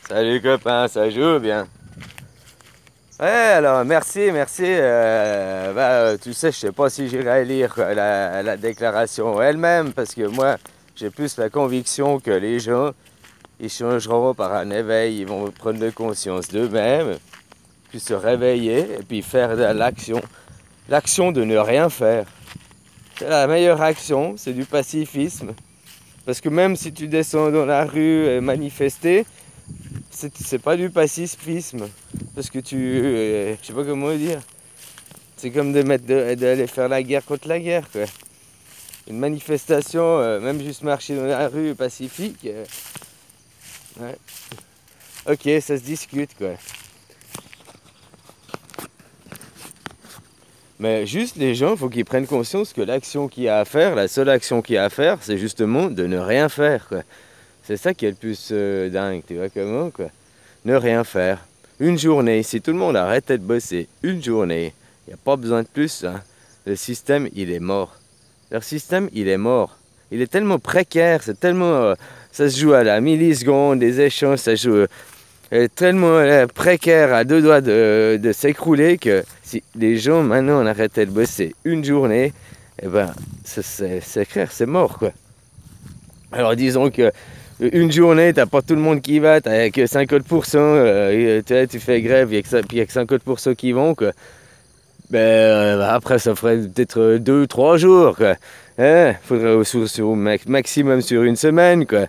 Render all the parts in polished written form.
Salut copain, ça joue bien. Ouais, alors merci. Tu sais, je sais pas si j'irai lire la déclaration elle-même, parce que moi, j'ai plus la conviction que les gens, ils changeront par un éveil, ils vont prendre de conscience d'eux-mêmes, puis se réveiller, et puis faire de l'action. L'action de ne rien faire. C'est la meilleure action, c'est du pacifisme. Parce que même si tu descends dans la rue et manifester, c'est pas du pacifisme. Parce que je sais pas comment dire. C'est comme d'aller faire la guerre contre la guerre, quoi. Une manifestation, même juste marcher dans la rue pacifique, ouais. Ok, ça se discute, quoi. Mais juste les gens, il faut qu'ils prennent conscience que l'action qu'il y a à faire, la seule action qu'il y a à faire, c'est justement de ne rien faire, quoi. C'est ça qui est le plus dingue, tu vois comment, quoi. Ne rien faire. Une journée, si tout le monde arrêtait de bosser une journée, il n'y a pas besoin de plus, hein. Le système, il est mort. Leur système, il est mort. Il est tellement précaire, c'est tellement... ça se joue à la milliseconde, des échanges, ça joue tellement précaire, à deux doigts de s'écrouler, que si les gens, maintenant, on arrêtait de bosser une journée, eh ben, c'est clair, c'est mort, quoi. Alors disons que une journée, t'as pas tout le monde qui va, t'as que 50%, tu fais grève, puis il y a que 50% qui vont, quoi. Ben, après, ça ferait peut-être 2, 3 jours, quoi. Hein? Faudrait au maximum sur une semaine, quoi.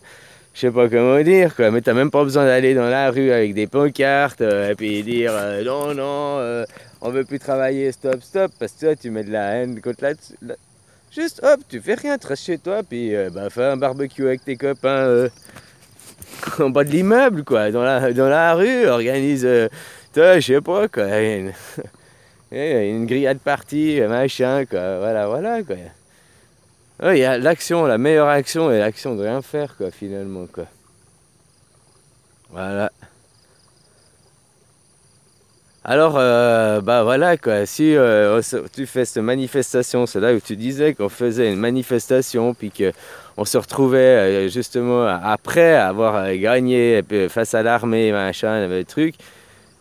Je sais pas comment dire, quoi. Mais t'as même pas besoin d'aller dans la rue avec des pancartes, et puis dire non, non, on veut plus travailler, stop, stop, parce que toi, tu mets de la haine contre juste hop, tu fais rien, tu restes chez toi, puis fais un barbecue avec tes copains en bas de l'immeuble, quoi, dans la rue, organise, toi, je sais pas, quoi, une grillade partie, machin, quoi, voilà, quoi. Ouais, il y a l'action, la meilleure action est l'action de rien faire, quoi, finalement, quoi. Voilà. Alors, voilà, quoi, si tu fais cette manifestation, c'est là où tu disais qu'on faisait une manifestation, puis qu'on se retrouvait justement après avoir gagné face à l'armée, machin, le truc,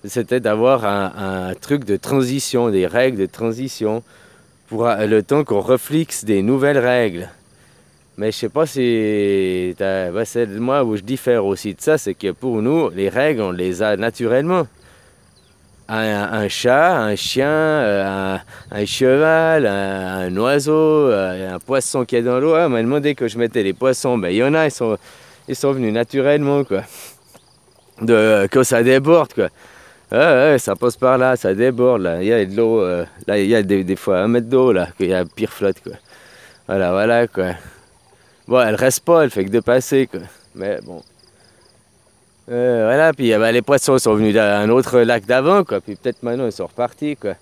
c'était d'avoir un truc de transition, des règles de transition, pour le temps qu'on refixe des nouvelles règles. Mais je sais pas si... c'est moi où je diffère aussi de ça, c'est que pour nous, les règles, on les a naturellement. Un chat, un chien, un cheval, un oiseau, un poisson qui est dans l'eau. On m'a demandé que je mettais les poissons. Ben, il y en a, ils sont venus naturellement, quoi. Quand ça déborde, quoi. Ouais, ça passe par là, ça déborde, là. Il y a de l'eau, là, il y a des fois 1 mètre d'eau, là, qu'il y a pire flotte, quoi. Voilà, quoi. Bon, elle reste pas, elle fait que de passer, quoi. Mais bon. Voilà, puis les poissons sont venus d'un autre lac d'avant, quoi. Puis peut-être maintenant ils sont repartis, quoi.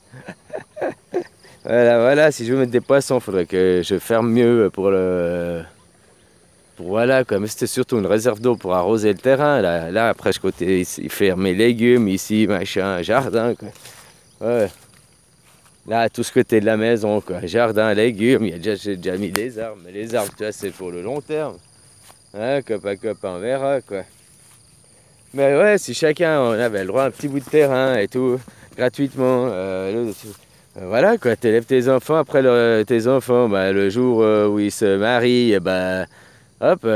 Voilà, si je veux mettre des poissons, il faudrait que je ferme mieux voilà, quoi. Mais c'était surtout une réserve d'eau pour arroser le terrain. Là après, je côté, il fait mes légumes, ici, machin, jardin, quoi. Ouais. Là, tout ce côté de la maison, quoi. Jardin, légumes, j'ai déjà mis des arbres. Mais les arbres, tu vois, c'est pour le long terme. Hein, copain, on verra, quoi. Mais ouais, si chacun on avait le droit à un petit bout de terrain et tout, gratuitement, voilà quoi, t'élèves tes enfants, après tes enfants, le jour où ils se marient, hop,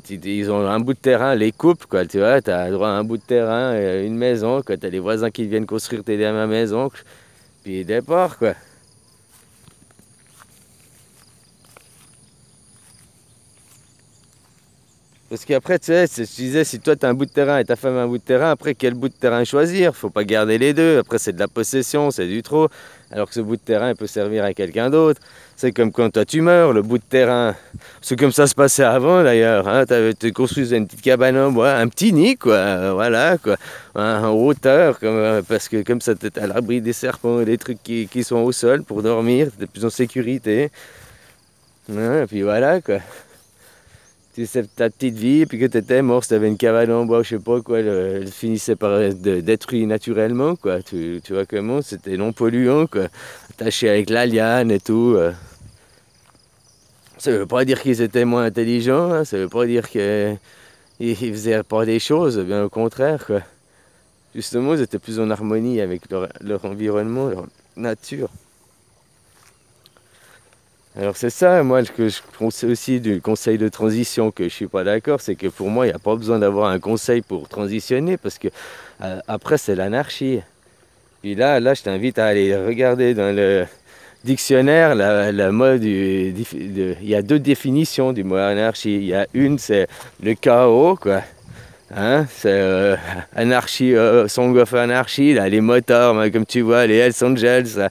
ils ont un bout de terrain, les couples, quoi, tu vois, t'as le droit à un bout de terrain, une maison, quoi, t'as les voisins qui viennent construire t'aider à ma maison, puis départ, quoi. Parce qu'après, tu sais, je disais, si toi, tu as un bout de terrain et ta femme a un bout de terrain, après, quel bout de terrain choisir? Faut pas garder les deux. Après, c'est de la possession, c'est du trop. Alors que ce bout de terrain, il peut servir à quelqu'un d'autre. C'est comme quand toi, tu meurs, le bout de terrain. C'est comme ça se passait avant, d'ailleurs. Hein. Tu construisais une petite cabane en bois, un petit nid, quoi. Voilà, quoi. En hauteur, parce que comme ça, tu es à l'abri des serpents et des trucs qui sont au sol pour dormir. Tu es plus en sécurité. Hein, et puis voilà, quoi. Tu sais ta petite vie, puis que tu étais mort, si tu avais une cabane en bois, je sais pas quoi, elle finissait par être détruite naturellement, quoi. Tu vois comment, c'était non polluant, quoi. Attaché avec la liane et tout. Ça veut pas dire qu'ils étaient moins intelligents, hein. Ça veut pas dire que ils faisaient pas des choses, bien au contraire, quoi. Justement, ils étaient plus en harmonie avec leur environnement, leur nature. Alors c'est ça, moi, ce que je conseille aussi du conseil de transition, que je suis pas d'accord, c'est que pour moi, il n'y a pas besoin d'avoir un conseil pour transitionner, parce que après, c'est l'anarchie. Puis là, je t'invite à aller regarder dans le dictionnaire la mot il y a deux définitions du mot anarchie. Il y a une, c'est le chaos, quoi. Hein, c'est anarchie, Song of Anarchy, là, les motards, comme tu vois, les Hells Angels, là,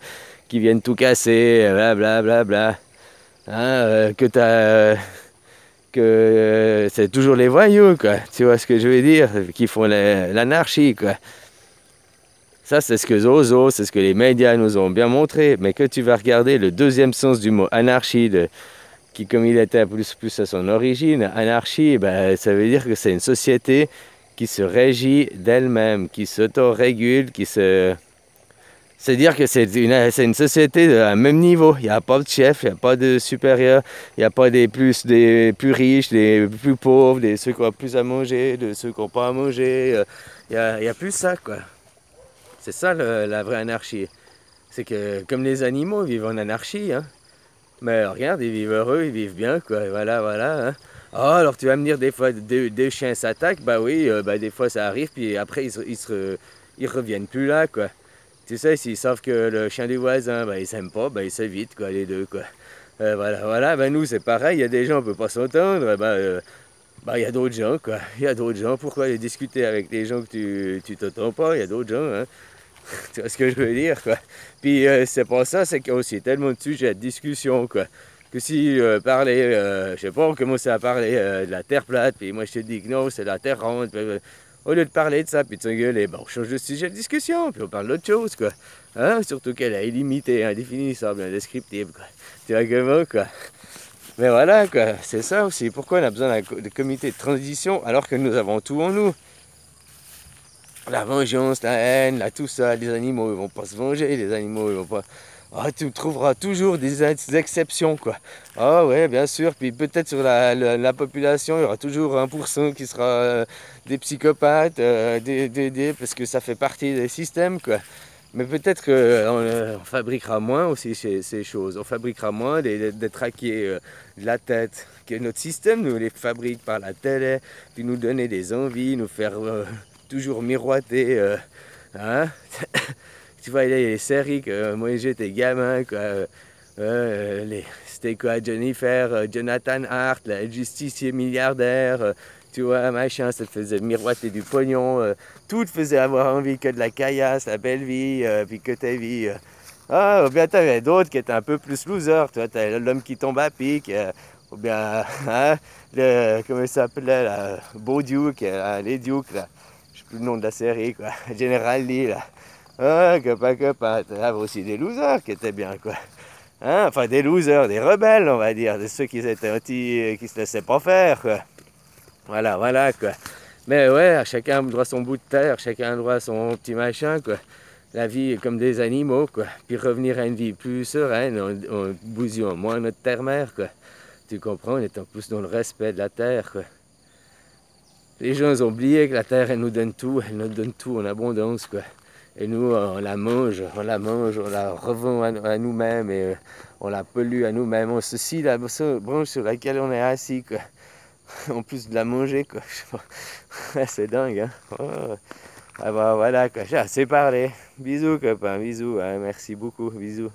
qui viennent tout casser, bla bla bla. Hein, c'est toujours les voyous, quoi. Tu vois ce que je veux dire, qui font l'anarchie, quoi. Ça, c'est ce que Zozo, c'est ce que les médias nous ont bien montré. Mais que tu vas regarder le deuxième sens du mot anarchie, qui, comme il était plus à son origine, anarchie, ben, ça veut dire que c'est une société qui se régit d'elle-même, qui s'autorégule, C'est-à-dire que c'est une société à même niveau. Il n'y a pas de chef, il n'y a pas de supérieur, il n'y a pas des plus riches, des plus pauvres, des ceux qui ont plus à manger, de ceux qui n'ont pas à manger. Il y a plus ça, quoi. C'est ça la vraie anarchie. C'est que comme les animaux vivent en anarchie, hein. Mais regarde, ils vivent heureux, ils vivent bien, quoi. Voilà, voilà. Hein. Oh, alors tu vas me dire des fois deux chiens s'attaquent, bah oui, bah des fois ça arrive, puis après ils reviennent plus là, quoi. Tu sais, s'ils savent que le chien du voisin, bah ils s'aiment pas, bah ils s'évitent, quoi, les deux, quoi. Voilà, voilà, bah nous c'est pareil, il y a des gens, on peut pas s'entendre, bah il y a d'autres gens, quoi. Il y a d'autres gens, pourquoi aller discuter avec des gens que tu t'entends pas, il y a d'autres gens, hein. Tu vois ce que je veux dire, quoi. Puis c'est pas ça, c'est qu'il y a aussi tellement de sujets de discussion, quoi. Que si je sais pas, on commençait à parler de la Terre plate, puis moi je te dis que non, c'est la Terre ronde. Au lieu de parler de ça, puis de s'engueuler, ben, on change de sujet de discussion, puis on parle d'autre chose, quoi. Hein? Surtout qu'elle est illimitée, indéfinissable, indescriptible, quoi. Tu vois comment, quoi. Mais voilà, quoi, c'est ça aussi. Pourquoi on a besoin de comité de transition alors que nous avons tout en nous? La vengeance, la haine, tout ça, les animaux ils vont pas se venger, les animaux ils vont pas. Ah, tu trouveras toujours des exceptions, quoi. Ah ouais, bien sûr, puis peut-être sur la population, il y aura toujours 1% qui sera des psychopathes, parce que ça fait partie des systèmes, quoi. Mais peut-être qu'on fabriquera moins aussi ces choses. On fabriquera moins des traqués de la tête, que notre système nous les fabrique par la télé, puis nous donner des envies, nous faire toujours miroiter. Hein? Tu vois, il y a les séries que moi j'étais gamin, quoi. C'était quoi, Jennifer, Jonathan Hart, le justicier milliardaire, tu vois, machin, ça te faisait miroiter du pognon, tout te faisait avoir envie que de la caillasse, la belle vie, puis que ta vie. Ah, ou bien t'avais d'autres qui étaient un peu plus losers, tu vois, t'avais l'homme qui tombe à pic, ou bien, hein, comment il s'appelait, là, Beau Duke, les Dukes, là, je sais plus le nom de la série, quoi, General Lee, là. Ah, copain, t'avais aussi des losers qui étaient bien, quoi. Hein, enfin, des losers, des rebelles, on va dire, de ceux qui étaient qui se laissaient pas faire, quoi. Voilà, voilà, quoi. Mais ouais, chacun a droit à son bout de terre, chacun a droit à son petit machin, quoi. La vie est comme des animaux, quoi. Puis revenir à une vie plus sereine, en bousillant moins notre terre-mère, quoi. Tu comprends, en étant plus dans le respect de la terre, quoi. Les gens ont oublié que la terre, elle nous donne tout en abondance, quoi. Et nous, on la mange, on la revend à nous-mêmes et on la pollue à nous-mêmes. On se scie la branche sur laquelle on est assis, quoi. En plus de la manger, quoi. C'est dingue, hein. Oh. Ah bah voilà, quoi. J'ai assez parlé. Bisous, copain, bisous. Hein. Merci beaucoup, bisous.